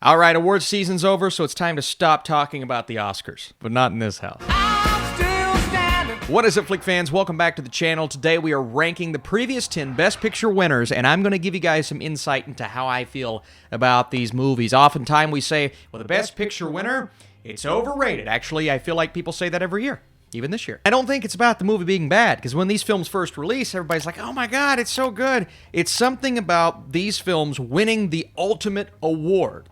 All right, awards season's over, so it's time to stop talking about the Oscars, but not in this house. What is up, Flick fans? Welcome back to the channel. Today we are ranking the previous 10 Best Picture winners, and I'm going to give you guys some insight into how I feel about these movies. Oftentimes we say, well, the Best Picture winner, it's overrated. Actually, I feel like people say that every year. Even this year. I don't think it's about the movie being bad, because when these films first release, everybody's like, oh my god, it's so good. It's something about these films winning the ultimate award.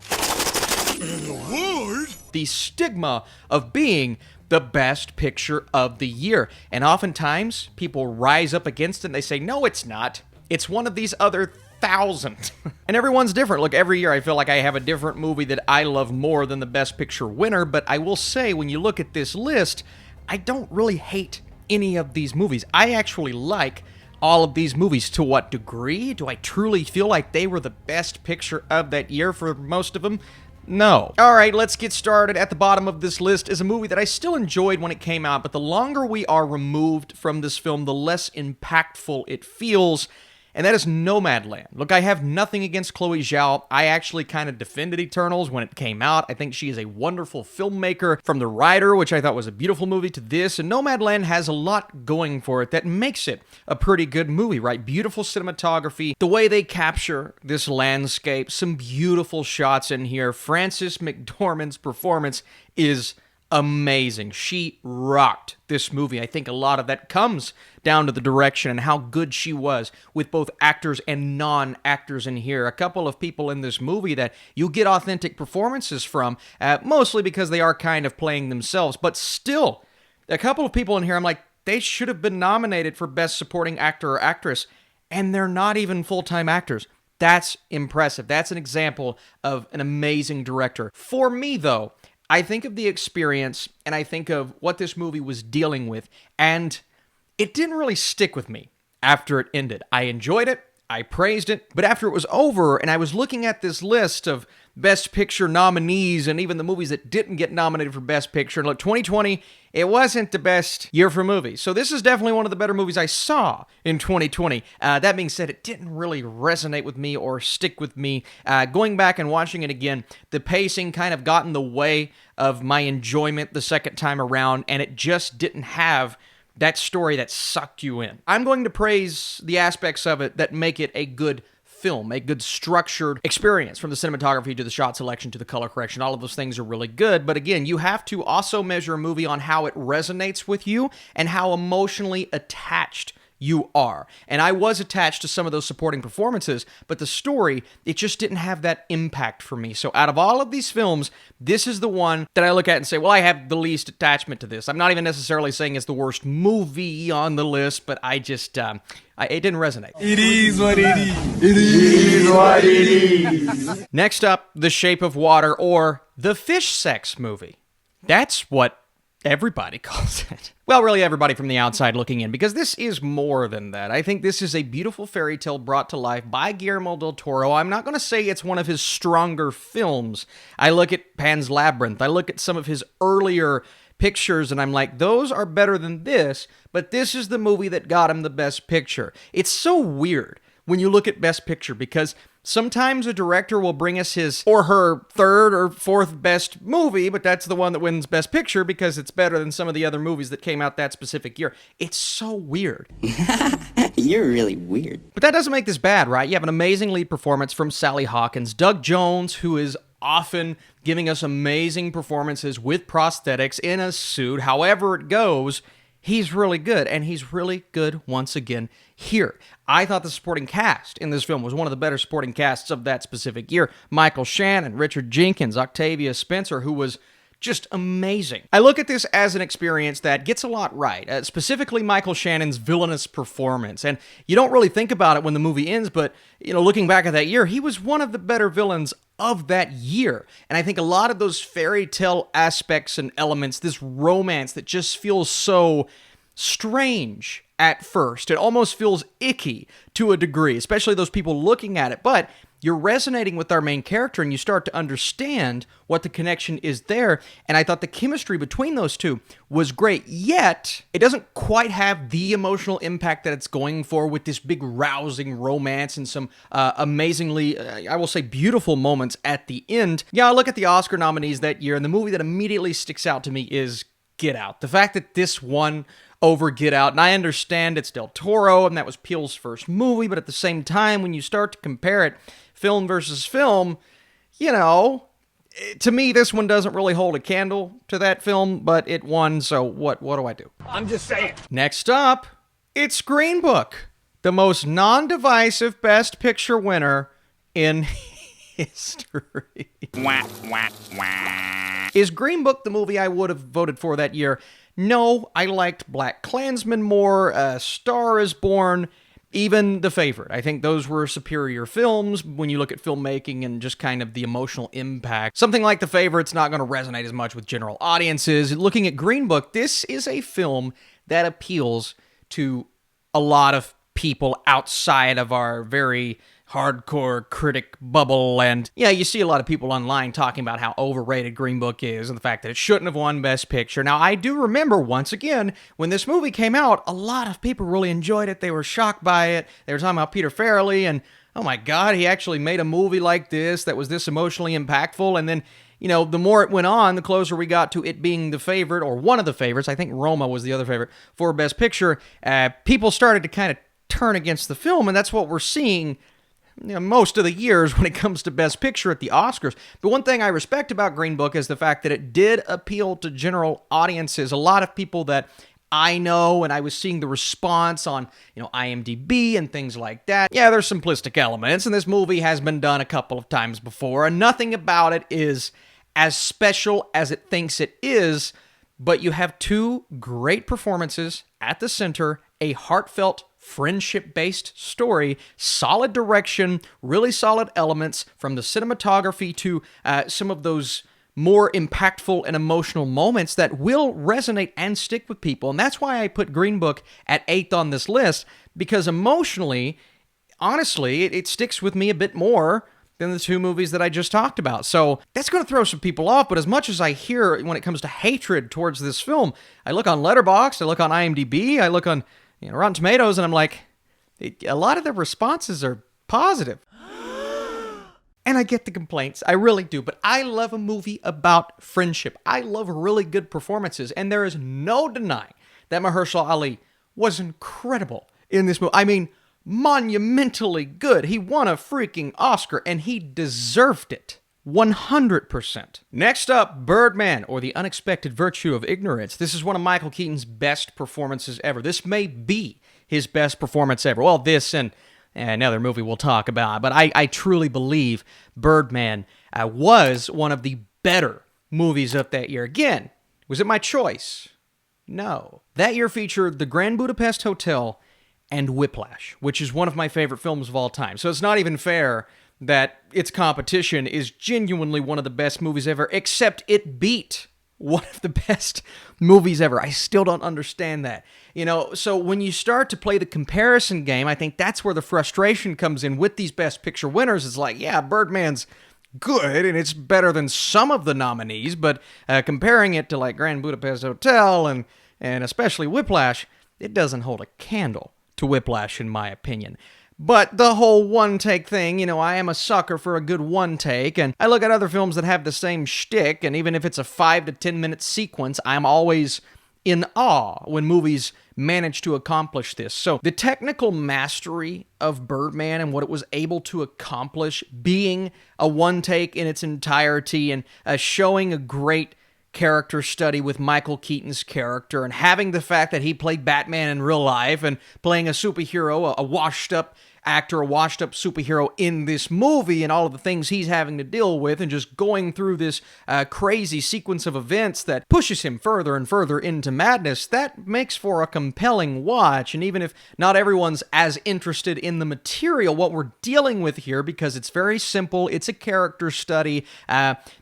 An award? The stigma of being the best picture of the year. And oftentimes, people rise up against it and they say, no, it's not. It's one of these other 1,000. And everyone's different. Look, every year I feel like I have a different movie that I love more than the best picture winner, but I will say, when you look at this list, I don't really hate any of these movies. I actually like all of these movies. To what degree? Do I truly feel like they were the best picture of that year for most of them? No. All right, let's get started. At the bottom of this list is a movie that I still enjoyed when it came out, but the longer we are removed from this film, the less impactful it feels. And that is Nomadland. Look, I have nothing against Chloe Zhao. I actually kind of defended Eternals when it came out. I think she is a wonderful filmmaker. From The Rider, which I thought was a beautiful movie, to this, and Nomadland has a lot going for it that makes it a pretty good movie, right? Beautiful cinematography, the way they capture this landscape, some beautiful shots in here. Frances McDormand's performance is amazing. She rocked this movie. I think a lot of that comes down to the direction and how good she was with both actors and non-actors in here. A couple of people in this movie that you get authentic performances from, mostly because they are kind of playing themselves, but still, a couple of people in here, I'm like, they should have been nominated for Best Supporting Actor or Actress, and they're not even full-time actors. That's impressive. That's an example of an amazing director. For me, though, I think of the experience, and I think of what this movie was dealing with, and it didn't really stick with me after it ended. I enjoyed it, I praised it, but after it was over, and I was looking at this list of Best Picture nominees, and even the movies that didn't get nominated for Best Picture, and look, 2020, it wasn't the best year for movies. So this is definitely one of the better movies I saw in 2020. That being said, it didn't really resonate with me or stick with me. Going back and watching it again, the pacing kind of got in the way of my enjoyment the second time around, and it just didn't have that story that sucked you in. I'm going to praise the aspects of it that make it a good film, a good structured experience, from the cinematography to the shot selection to the color correction. All of those things are really good, but again, you have to also measure a movie on how it resonates with you and how emotionally attached you are. And I was attached to some of those supporting performances, but the story, it just didn't have that impact for me. So out of all of these films, this is the one that I look at and say, well, I have the least attachment to this. I'm not even necessarily saying it's the worst movie on the list, but I just, it didn't resonate. It is what it is. It is what it is. Next up, The Shape of Water, or the fish sex movie. That's what everybody calls it. Well, really everybody from the outside looking in, because this is more than that. I think this is a beautiful fairy tale brought to life by Guillermo del Toro. I'm not going to say it's one of his stronger films. I look at Pan's Labyrinth. I look at some of his earlier pictures, and I'm like, those are better than this, but this is the movie that got him the Best Picture. It's so weird when you look at Best Picture, because sometimes a director will bring us his or her third or fourth best movie, but that's the one that wins Best Picture because it's better than some of the other movies that came out that specific year. It's so weird. You're really weird. But that doesn't make this bad, right? You have an amazing lead performance from Sally Hawkins. Doug Jones, who is often giving us amazing performances with prosthetics in a suit. However it goes, he's really good, and he's really good once again here. I thought the supporting cast in this film was one of the better supporting casts of that specific year. Michael Shannon, Richard Jenkins, Octavia Spencer, who was just amazing. I look at this as an experience that gets a lot right, specifically Michael Shannon's villainous performance. And you don't really think about it when the movie ends, but looking back at that year, he was one of the better villains of that year. And I think a lot of those fairy tale aspects and elements, this romance that just feels so strange at first. It almost feels icky to a degree, especially those people looking at it. But you're resonating with our main character and you start to understand what the connection is there. And I thought the chemistry between those two was great, yet it doesn't quite have the emotional impact that it's going for with this big rousing romance and some amazingly, I will say, beautiful moments at the end. Yeah, I look at the Oscar nominees that year, and the movie that immediately sticks out to me is Get Out. The fact that this won over Get Out, and I understand it's Del Toro, and that was Peele's first movie, but at the same time, when you start to compare it, film versus film, you know, to me, this one doesn't really hold a candle to that film, but it won, so what do I do? I'm just saying. Next up, it's Green Book, the most non-divisive Best Picture winner in history. Is Green Book the movie I would have voted for that year? No, I liked Black Klansman more, Star is Born, even The Favorite. I think those were superior films when you look at filmmaking and just kind of the emotional impact. Something like The Favorite's not going to resonate as much with general audiences. Looking at Green Book, this is a film that appeals to a lot of people outside of our very hardcore critic bubble, and yeah, you see a lot of people online talking about how overrated Green Book is and the fact that it shouldn't have won Best Picture. Now, I do remember, once again, when this movie came out, a lot of people really enjoyed it. They were shocked by it. They were talking about Peter Farrelly, and oh my god, he actually made a movie like this that was this emotionally impactful. And then, you know, the more it went on, the closer we got to it being the favorite, or one of the favorites, I think Roma was the other favorite, for Best Picture, people started to kind of turn against the film, and that's what we're seeing, you know, most of the years when it comes to Best Picture at the Oscars. But one thing I respect about Green Book is the fact that it did appeal to general audiences. A lot of people that I know, and I was seeing the response on, you know, IMDb and things like that. Yeah, there's simplistic elements, and this movie has been done a couple of times before, and nothing about it is as special as it thinks it is, but you have two great performances at the center, a heartfelt, friendship-based story, solid direction, really solid elements, from the cinematography to some of those more impactful and emotional moments that will resonate and stick with people. And that's why I put Green Book at 8th on this list, because emotionally, honestly, it sticks with me a bit more than the two movies that I just talked about. So that's going to throw some people off, but as much as I hear when it comes to hatred towards this film, I look on Letterboxd, I look on IMDb, I look on, you know, Rotten Tomatoes, and I'm like, a lot of the responses are positive. And I get the complaints, I really do, but I love a movie about friendship. I love really good performances, and there is no denying that Mahershala Ali was incredible in this movie. I mean, monumentally good. He won a freaking Oscar, and he deserved it. 100%. Next up, Birdman, or The Unexpected Virtue of Ignorance. This is one of Michael Keaton's best performances ever. This may be his best performance ever. Well, this and another movie we'll talk about, but I truly believe Birdman was one of the better movies of that year. Again, was it my choice? No. That year featured The Grand Budapest Hotel and Whiplash, which is one of my favorite films of all time. So it's not even fair that its competition is genuinely one of the best movies ever, except it beat one of the best movies ever. I still don't understand that. You know, so when you start to play the comparison game, I think that's where the frustration comes in with these Best Picture winners. It's like, yeah, Birdman's good, and it's better than some of the nominees, but comparing it to like Grand Budapest Hotel and especially Whiplash, it doesn't hold a candle to Whiplash, in my opinion. But the whole one-take thing, you know, I am a sucker for a good one-take, and I look at other films that have the same shtick, and even if it's a 5 to 10 minute sequence, I'm always in awe when movies manage to accomplish this. So the technical mastery of Birdman and what it was able to accomplish, being a one-take in its entirety and showing a great character study with Michael Keaton's character, and having the fact that he played Batman in real life and playing a superhero, a washed-up actor, a washed-up superhero in this movie, and all of the things he's having to deal with, and just going through this crazy sequence of events that pushes him further and further into madness, that makes for a compelling watch. And even if not everyone's as interested in the material, what we're dealing with here, because it's very simple, it's a character study,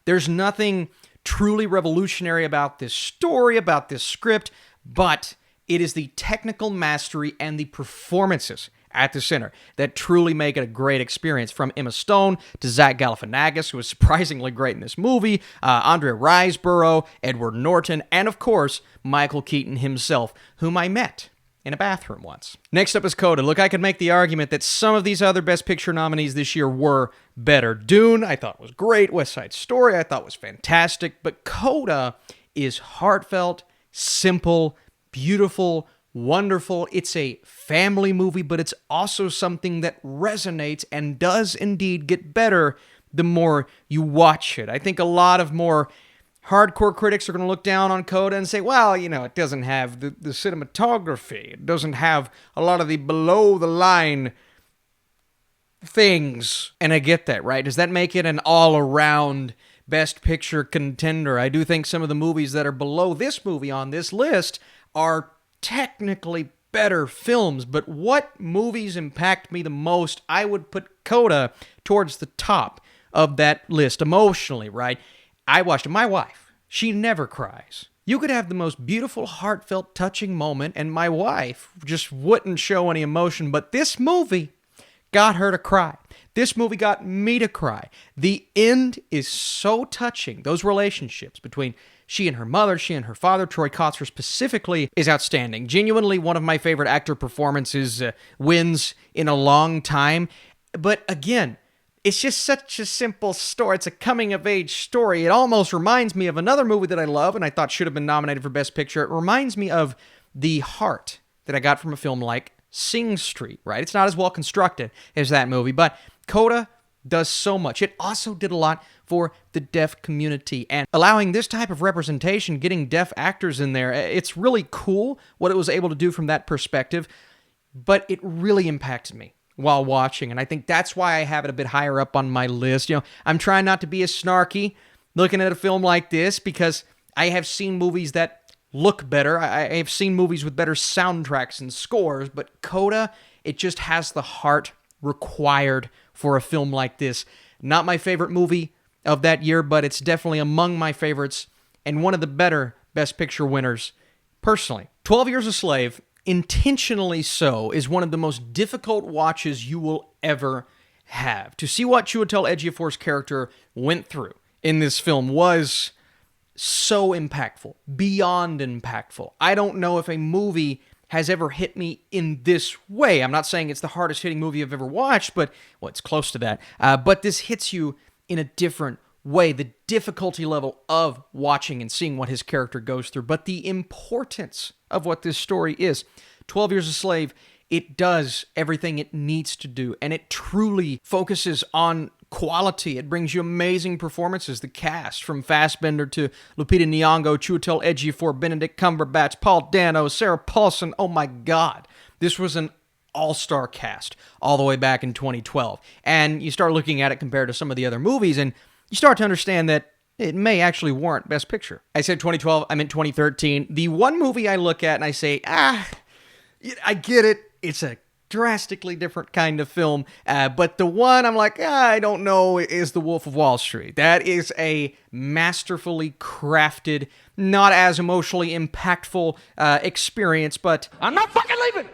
there's nothing truly revolutionary about this story, about this script, but it is the technical mastery and the performances at the center that truly make it a great experience. From Emma Stone to Zach Galifianakis, who was surprisingly great in this movie, Andrea Riseborough, Edward Norton, and of course, Michael Keaton himself, whom I met in a bathroom once. Next up is Coda. Look, I could make the argument that some of these other Best Picture nominees this year were better. Dune, I thought was great. West Side Story, I thought was fantastic. But Coda is heartfelt, simple, beautiful, wonderful. It's a family movie, but it's also something that resonates and does indeed get better the more you watch it. I think a lot of more hardcore critics are going to look down on Coda and say, well, it doesn't have the cinematography. It doesn't have a lot of the below-the-line things. And I get that, right? Does that make it an all-around Best Picture contender? I do think some of the movies that are below this movie on this list are technically better films, but what movies impact me the most? I would put Coda towards the top of that list emotionally, right? I watched it. My wife, she never cries. You could have the most beautiful, heartfelt, touching moment, and my wife just wouldn't show any emotion, but this movie got her to cry. This movie got me to cry. The end is so touching. Those relationships between she and her mother, she and her father, Troy Kotsur specifically, is outstanding. Genuinely one of my favorite actor performances, wins in a long time. But again, it's just such a simple story. It's a coming-of-age story. It almost reminds me of another movie that I love and I thought should have been nominated for Best Picture. It reminds me of the heart that I got from a film like Sing Street, right? It's not as well constructed as that movie, but Coda does so much. It also did a lot for the deaf community, and allowing this type of representation, getting deaf actors in there, it's really cool what it was able to do from that perspective, but it really impacted me while watching, and I think that's why I have it a bit higher up on my list. I'm trying not to be as snarky looking at a film like this because I have seen movies that look better. I have seen movies with better soundtracks and scores, but Coda, it just has the heart required for a film like this. Not my favorite movie of that year, but it's definitely among my favorites and one of the better Best Picture winners, personally. 12 Years a Slave, intentionally so, is one of the most difficult watches you will ever have. To see what Chiwetel Ejiofor's character went through in this film was so impactful, beyond impactful. I don't know if a movie has ever hit me in this way. I'm not saying it's the hardest hitting movie I've ever watched, but, well, it's close to that. But this hits you in a different way, the difficulty level of watching and seeing what his character goes through, but the importance of what this story is. 12 Years a Slave, it does everything it needs to do, and it truly focuses on quality. It brings you amazing performances. The cast, from Fassbender to Lupita Nyong'o, Chiwetel Ejiofor, Benedict Cumberbatch, Paul Dano, Sarah Paulson. Oh my God. This was an all-star cast all the way back in 2012. And you start looking at it compared to some of the other movies, and you start to understand that it may actually warrant Best Picture. I said 2012, I meant 2013. The one movie I look at and I say, I get it. It's a drastically different kind of film. But the one I'm like, I don't know, is The Wolf of Wall Street. That is a masterfully crafted, not as emotionally impactful experience, but I'm not fucking leaving!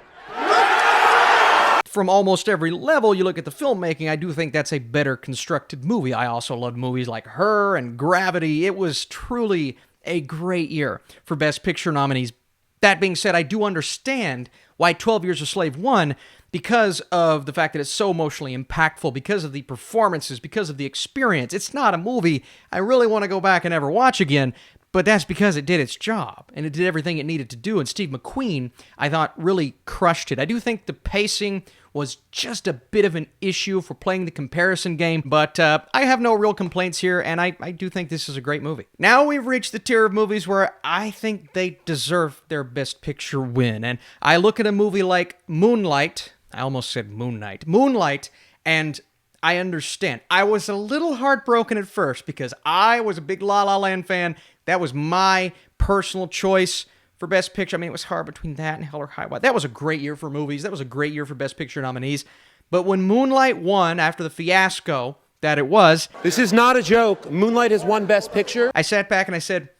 from almost every level, you look at the filmmaking, I do think that's a better constructed movie. I also loved movies like Her and Gravity. It was truly a great year for Best Picture nominees. That being said, I do understand why 12 Years a Slave won, because of the fact that it's so emotionally impactful, because of the performances, because of the experience. It's not a movie I really want to go back and ever watch again, but that's because it did its job, and it did everything it needed to do, and Steve McQueen, I thought, really crushed it. I do think the pacing was just a bit of an issue for playing the comparison game, but I have no real complaints here, and I do think this is a great movie. Now we've reached the tier of movies where I think they deserve their Best Picture win, and I look at a movie like Moonlight, I almost said Moon Knight, Moonlight, and I understand. I was a little heartbroken at first because I was a big La La Land fan. That was my personal choice for Best Picture. I mean, it was hard between that and Hell or High Water. That was a great year for movies. That was a great year for Best Picture nominees. But when Moonlight won after the fiasco that it was... This is not a joke. Moonlight has won Best Picture. I sat back and I said,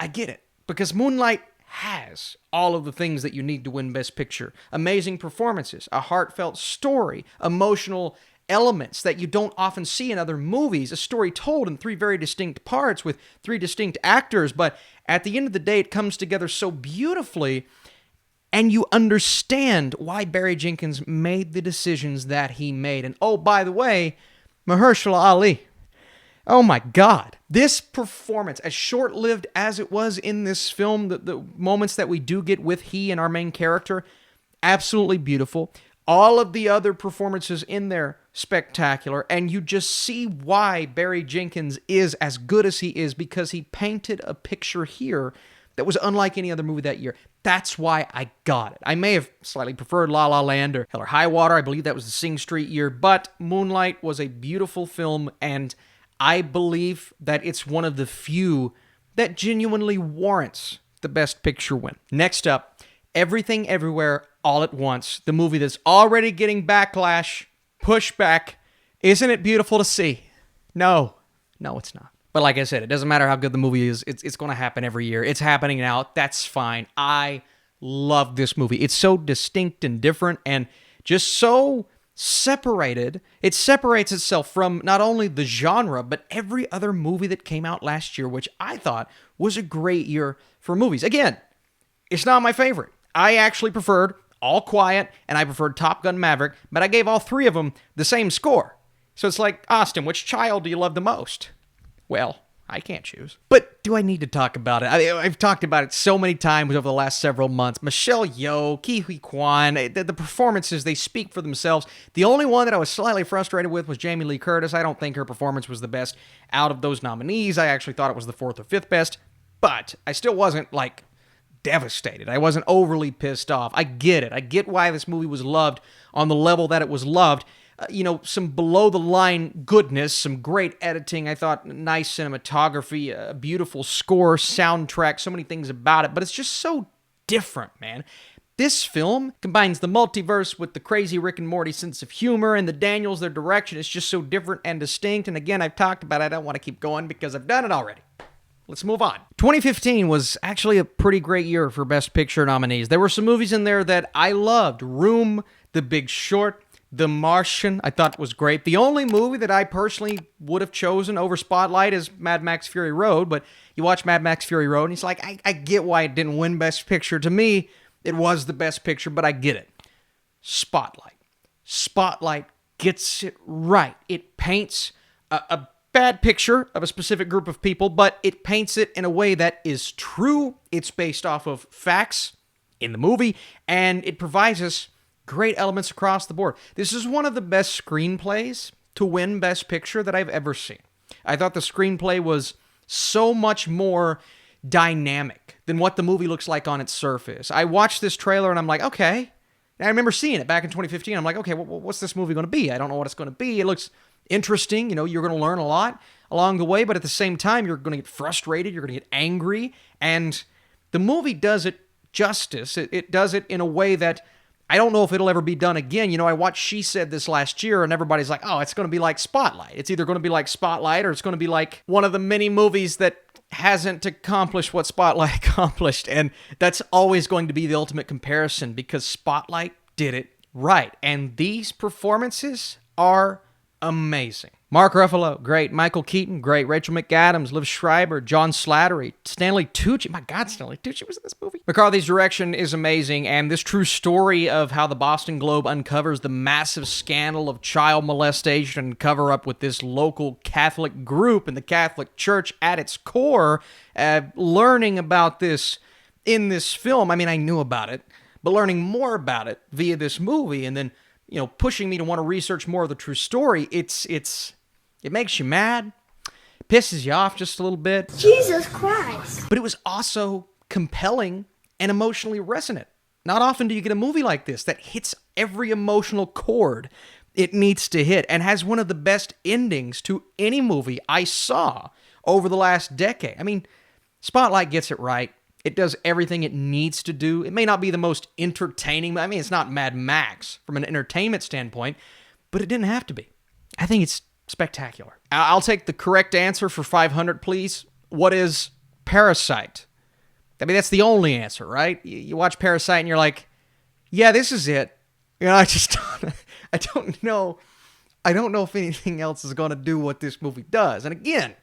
I get it. Because Moonlight has all of the things that you need to win Best Picture. Amazing performances, a heartfelt story, emotional elements that you don't often see in other movies, a story told in 3 very distinct parts with 3 distinct actors, but at the end of the day, it comes together so beautifully, and you understand why Barry Jenkins made the decisions that he made. And oh, by the way, Mahershala Ali. Oh my God. This performance, as short-lived as it was in this film, the moments that we do get with he and our main character, absolutely beautiful. All of the other performances in there, spectacular. And you just see why Barry Jenkins is as good as he is, because he painted a picture here that was unlike any other movie that year. That's why I got it. I may have slightly preferred La La Land or Hell or High Water. I believe that was the Sing Street year. But Moonlight was a beautiful film, and I believe that it's one of the few that genuinely warrants the Best Picture win. Next up, Everything Everywhere All at Once, the movie that's already getting backlash, pushback. Isn't it beautiful to see? No, it's not. But like I said, it doesn't matter how good the movie is. It's going to happen every year. It's happening now. That's fine. I love this movie. It's so distinct and different and just so separated. It separates itself from not only the genre, but every other movie that came out last year, which I thought was a great year for movies. Again, it's not my favorite. I actually preferred All Quiet, and I preferred Top Gun Maverick, but I gave all 3 of them the same score. So it's like, Austin, which child do you love the most? Well, I can't choose. But do I need to talk about it? I've talked about it so many times over the last several months. Michelle Yeoh, Ke Huy Quan, the performances, they speak for themselves. The only one that I was slightly frustrated with was Jamie Lee Curtis. I don't think her performance was the best out of those nominees. I actually thought it was the 4th or 5th best, but I still wasn't, devastated. I wasn't overly pissed off. I get it. I get why this movie was loved on the level that it was loved. Some below-the-line goodness, some great editing, I thought nice cinematography, a beautiful score, soundtrack, so many things about it, but it's just so different, man. This film combines the multiverse with the crazy Rick and Morty sense of humor, and the Daniels, their direction is just so different and distinct, and again, I've talked about it. I don't want to keep going because I've done it already. Let's move on. 2015 was actually a pretty great year for Best Picture nominees. There were some movies in there that I loved. Room, The Big Short, The Martian, I thought was great. The only movie that I personally would have chosen over Spotlight is Mad Max Fury Road, but you watch Mad Max Fury Road, and it's like, I get why it didn't win Best Picture. To me, it was the Best Picture, but I get it. Spotlight. Spotlight gets it right. It paints a bad picture of a specific group of people, but it paints it in a way that is true. It's based off of facts in the movie, and it provides us great elements across the board. This is one of the best screenplays to win Best Picture that I've ever seen. I thought the screenplay was so much more dynamic than what the movie looks like on its surface. I watched this trailer and I'm like, okay. And I remember seeing it back in 2015. I'm like, okay, what's this movie going to be? I don't know what it's going to be. It looks interesting. You're going to learn a lot along the way, but at the same time, you're going to get frustrated. You're going to get angry. And the movie does it justice. It does it in a way that I don't know if it'll ever be done again. I watched She Said this last year, and everybody's like, oh, it's going to be like Spotlight. It's either going to be like Spotlight or it's going to be like one of the many movies that hasn't accomplished what Spotlight accomplished. And that's always going to be the ultimate comparison because Spotlight did it right. And these performances are amazing. Mark Ruffalo, great. Michael Keaton, great. Rachel McAdams, Liv Schreiber, John Slattery, Stanley Tucci. My God, Stanley Tucci was in this movie. McCarthy's direction is amazing, and this true story of how the Boston Globe uncovers the massive scandal of child molestation and cover-up with this local Catholic group and the Catholic Church at its core, learning about this in this film. I mean, I knew about it, but learning more about it via this movie and then pushing me to want to research more of the true story, it makes you mad, pisses you off just a little bit. Jesus Christ. But it was also compelling and emotionally resonant. Not often do you get a movie like this that hits every emotional chord it needs to hit and has one of the best endings to any movie I saw over the last decade. I mean, Spotlight gets it right. It does everything it needs to do. It may not be the most entertaining. I mean, it's not Mad Max from an entertainment standpoint, but it didn't have to be. I think it's spectacular. I'll take the correct answer for 500, please. What is Parasite? I mean, that's the only answer, right? You watch Parasite and you're like, yeah, this is it. You know, I don't know if anything else is going to do what this movie does. And again,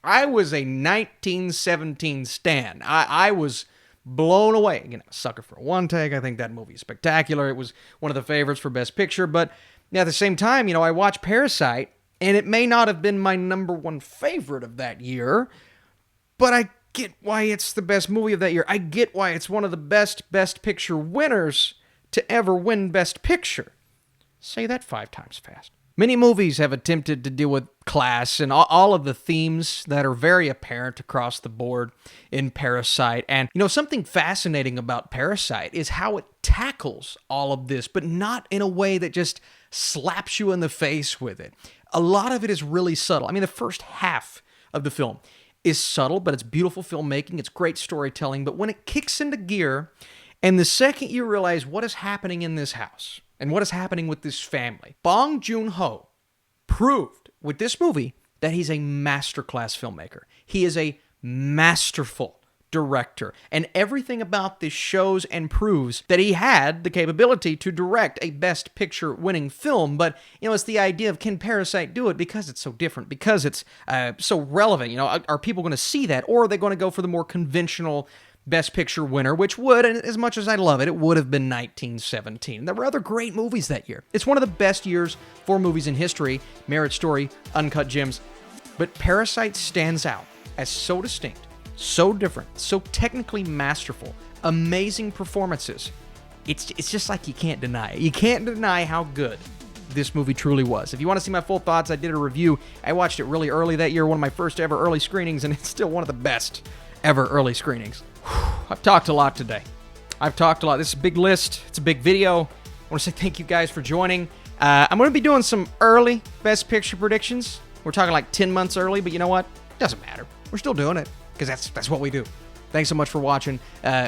I was a 1917 stan. I was blown away. You know, sucker for a one take. I think that movie is spectacular. It was one of the favorites for Best Picture. But at the same time, you know, I watched Parasite, and it may not have been my number one favorite of that year, but I get why it's the best movie of that year. I get why it's one of the Best Picture winners to ever win Best Picture. Say that 5 times fast. Many movies have attempted to deal with class and all of the themes that are very apparent across the board in Parasite. And, you know, something fascinating about Parasite is how it tackles all of this, but not in a way that just slaps you in the face with it. A lot of it is really subtle. I mean, the first half of the film is subtle, but it's beautiful filmmaking. It's great storytelling. But when it kicks into gear, and the second you realize what is happening in this house and what is happening with this family, Bong Joon-ho proved with this movie that he's a masterclass filmmaker. He is a masterful director, and everything about this shows and proves that he had the capability to direct a Best Picture winning film. But, you know, it's the idea of, can Parasite do it? Because it's so different, because it's so relevant. You know, are people going to see that, or are they going to go for the more conventional Best Picture winner, which would, and as much as I love it, it would have been 1917. There were other great movies that year. It's one of the best years for movies in history. Marriage Story, Uncut Gems. But Parasite stands out as so distinct, so different, so technically masterful, amazing performances. It's just like you can't deny it. You can't deny how good this movie truly was. If you want to see my full thoughts, I did a review. I watched it really early that year, one of my first ever early screenings, and it's still one of the best ever early screenings. I've talked a lot today. This is a big list. It's a big video. I want to say thank you guys for joining. I'm going to be doing some early Best Picture predictions. We're talking like 10 months early, but you know what? Doesn't matter. We're still doing it because that's what we do. Thanks so much for watching.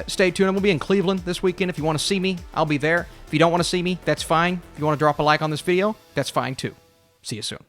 Stay tuned. I'm going to be in Cleveland this weekend. If you want to see me, I'll be there. If you don't want to see me, that's fine. If you want to drop a like on this video, that's fine too. See you soon.